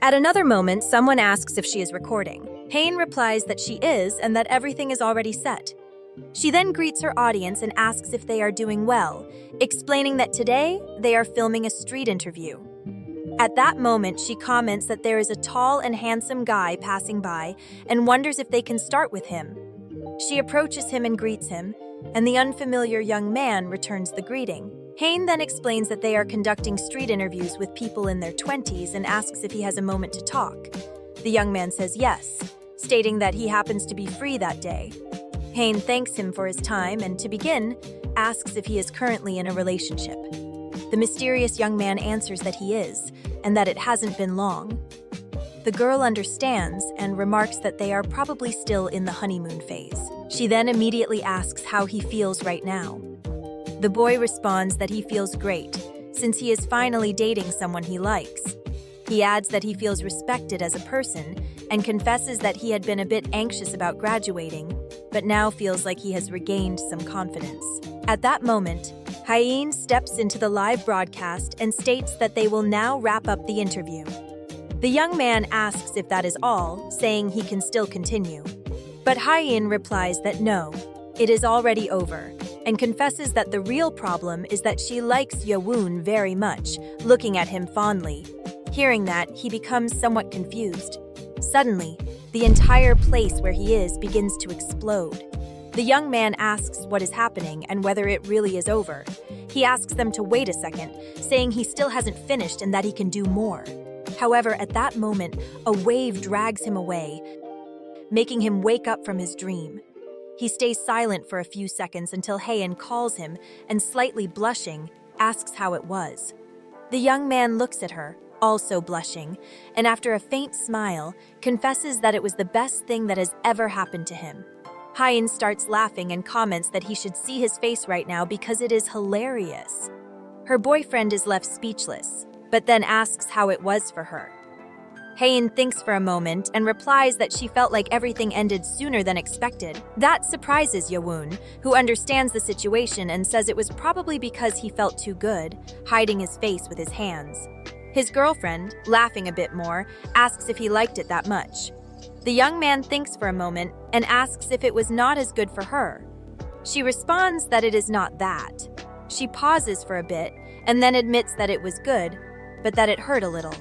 At another moment, someone asks if she is recording. Hain replies that she is and that everything is already set. She then greets her audience and asks if they are doing well, explaining that today they are filming a street interview. At that moment, she comments that there is a tall and handsome guy passing by and wonders if they can start with him. She approaches him and greets him, and the unfamiliar young man returns the greeting. Hain then explains that they are conducting street interviews with people in their 20s and asks if he has a moment to talk. The young man says yes, stating that he happens to be free that day. Hain thanks him for his time and, to begin, asks if he is currently in a relationship. The mysterious young man answers that he is, and that it hasn't been long. The girl understands and remarks that they are probably still in the honeymoon phase. She then immediately asks how he feels right now. The boy responds that he feels great, since he is finally dating someone he likes. He adds that he feels respected as a person and confesses that he had been a bit anxious about graduating, but now feels like he has regained some confidence. At that moment, Hain steps into the live broadcast and states that they will now wrap up the interview. The young man asks if that is all, saying he can still continue. But Hain replies that no, it is already over, and confesses that the real problem is that she likes Yewoon very much, looking at him fondly. Hearing that, he becomes somewhat confused. Suddenly, the entire place where he is begins to explode. The young man asks what is happening and whether it really is over. He asks them to wait a second, saying he still hasn't finished and that he can do more. However, at that moment, a wave drags him away, making him wake up from his dream. He stays silent for a few seconds until Hain calls him and, slightly blushing, asks how it was. The young man looks at her, also blushing, and after a faint smile, confesses that it was the best thing that has ever happened to him. Hain starts laughing and comments that he should see his face right now because it is hilarious. Her boyfriend is left speechless, but then asks how it was for her. Hain thinks for a moment and replies that she felt like everything ended sooner than expected. That surprises Yewoon, who understands the situation and says it was probably because he felt too good, hiding his face with his hands. His girlfriend, laughing a bit more, asks if he liked it that much. The young man thinks for a moment and asks if it was not as good for her. She responds that it is not that. She pauses for a bit and then admits that it was good, but that it hurt a little.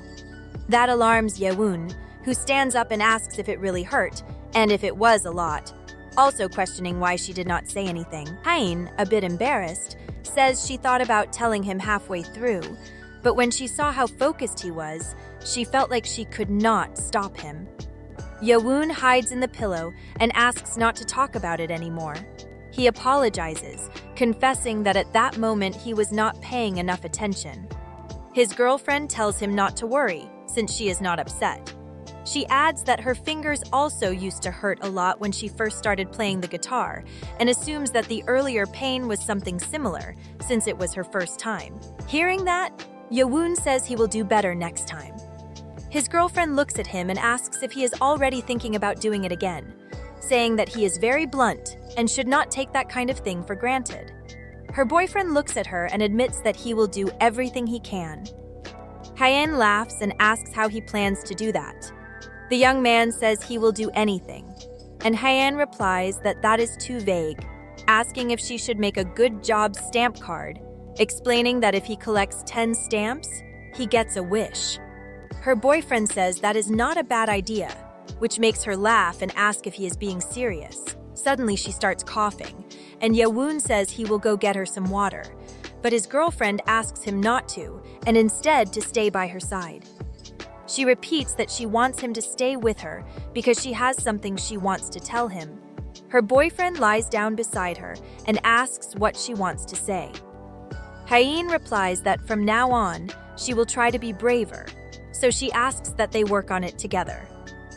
That alarms Yewoon, who stands up and asks if it really hurt, and if it was a lot, also questioning why she did not say anything. Hain, a bit embarrassed, says she thought about telling him halfway through, but when she saw how focused he was, she felt like she could not stop him. Yewoon hides in the pillow and asks not to talk about it anymore. He apologizes, confessing that at that moment he was not paying enough attention. His girlfriend tells him not to worry, since she is not upset. She adds that her fingers also used to hurt a lot when she first started playing the guitar, and assumes that the earlier pain was something similar, since it was her first time. Hearing that, Yewoon says he will do better next time. His girlfriend looks at him and asks if he is already thinking about doing it again, saying that he is very blunt and should not take that kind of thing for granted. Her boyfriend looks at her and admits that he will do everything he can. Hain laughs and asks how he plans to do that. The young man says he will do anything, and Hain replies that that is too vague, asking if she should make a good job stamp card, explaining that if he collects 10 stamps, he gets a wish. Her boyfriend says that is not a bad idea, which makes her laugh and ask if he is being serious. Suddenly she starts coughing, and Yewoon says he will go get her some water, but his girlfriend asks him not to, and instead to stay by her side. She repeats that she wants him to stay with her because she has something she wants to tell him. Her boyfriend lies down beside her and asks what she wants to say. Hain replies that from now on, she will try to be braver, so she asks that they work on it together.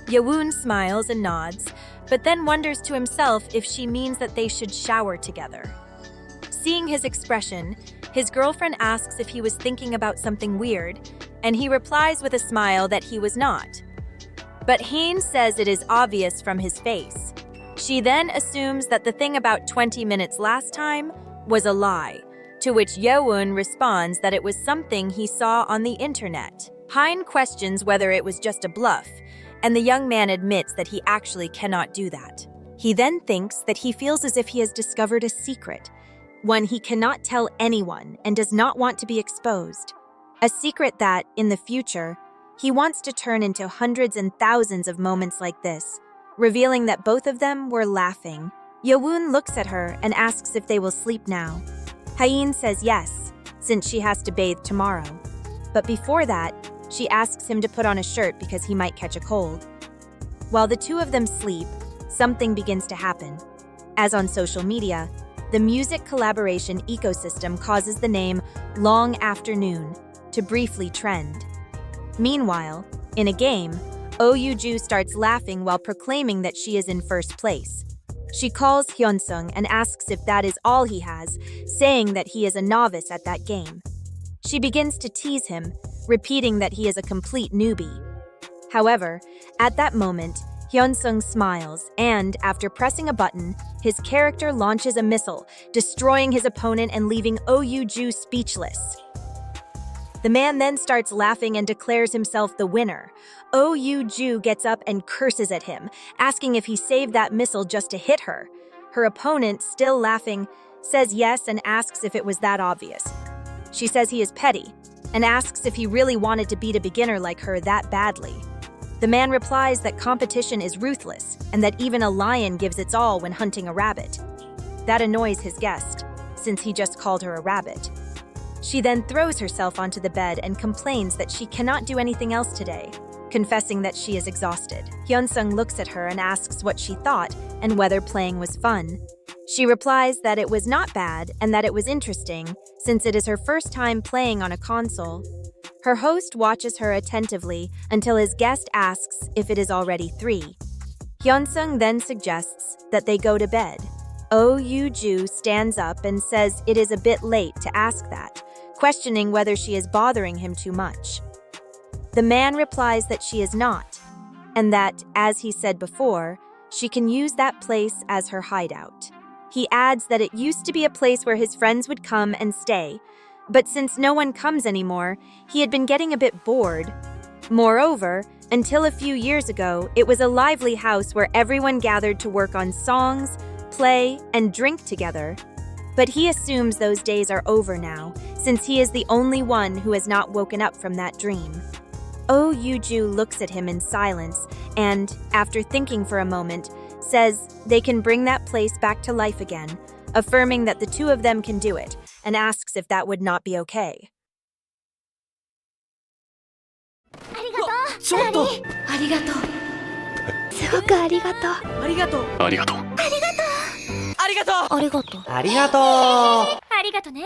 Yewoon smiles and nods, but then wonders to himself if she means that they should shower together. Seeing his expression, his girlfriend asks if he was thinking about something weird, and he replies with a smile that he was not. But Hain says it is obvious from his face. She then assumes that the thing about 20 minutes last time was a lie, to which Yewoon responds that it was something he saw on the internet. Hein questions whether it was just a bluff, and the young man admits that he actually cannot do that. He then thinks that he feels as if he has discovered a secret, one he cannot tell anyone and does not want to be exposed. A secret that, in the future, he wants to turn into hundreds and thousands of moments like this, revealing that both of them were laughing. Yeowoon looks at her and asks if they will sleep now. Hein says yes, since she has to bathe tomorrow. But before that, she asks him to put on a shirt because he might catch a cold. While the two of them sleep, something begins to happen. As on social media, the music collaboration ecosystem causes the name Long Afternoon to briefly trend. Meanwhile, in a game, Ju starts laughing while proclaiming that she is in first place. She calls Hyunsung and asks if that is all he has, saying that he is a novice at that game. She begins to tease him, repeating that he is a complete newbie. However, at that moment, Hyunsung smiles and, after pressing a button, his character launches a missile, destroying his opponent and leaving Ju speechless. The man then starts laughing and declares himself the winner. Ju gets up and curses at him, asking if he saved that missile just to hit her. Her opponent, still laughing, says yes and asks if it was that obvious. She says he is petty, and asks if he really wanted to beat a beginner like her that badly. The man replies that competition is ruthless, and that even a lion gives its all when hunting a rabbit. That annoys his guest, since he just called her a rabbit. She then throws herself onto the bed and complains that she cannot do anything else today, confessing that she is exhausted. Hyunsung looks at her and asks what she thought and whether playing was fun. She replies that it was not bad and that it was interesting, since it is her first time playing on a console. Her host watches her attentively until his guest asks if it is already 3. Hyunsung then suggests that they go to bed. Ju stands up and says it is a bit late to ask that, questioning whether she is bothering him too much. The man replies that she is not, and that, as he said before, she can use that place as her hideout. He adds that it used to be a place where his friends would come and stay, but since no one comes anymore, he had been getting a bit bored. Moreover, until a few years ago, it was a lively house where everyone gathered to work on songs, play, and drink together. But he assumes those days are over now, since he is the only one who has not woken up from that dream. Ju looks at him in silence and, after thinking for a moment, says they can bring that place back to life again, affirming that the two of them can do it, and asks if that would not be okay. ありがとう。ちょっと。ありがとう。すごくありがとう。ありがとう。ありがとう。ありがとう。ありがとう。ありがとう。ありがとう。ありがとね。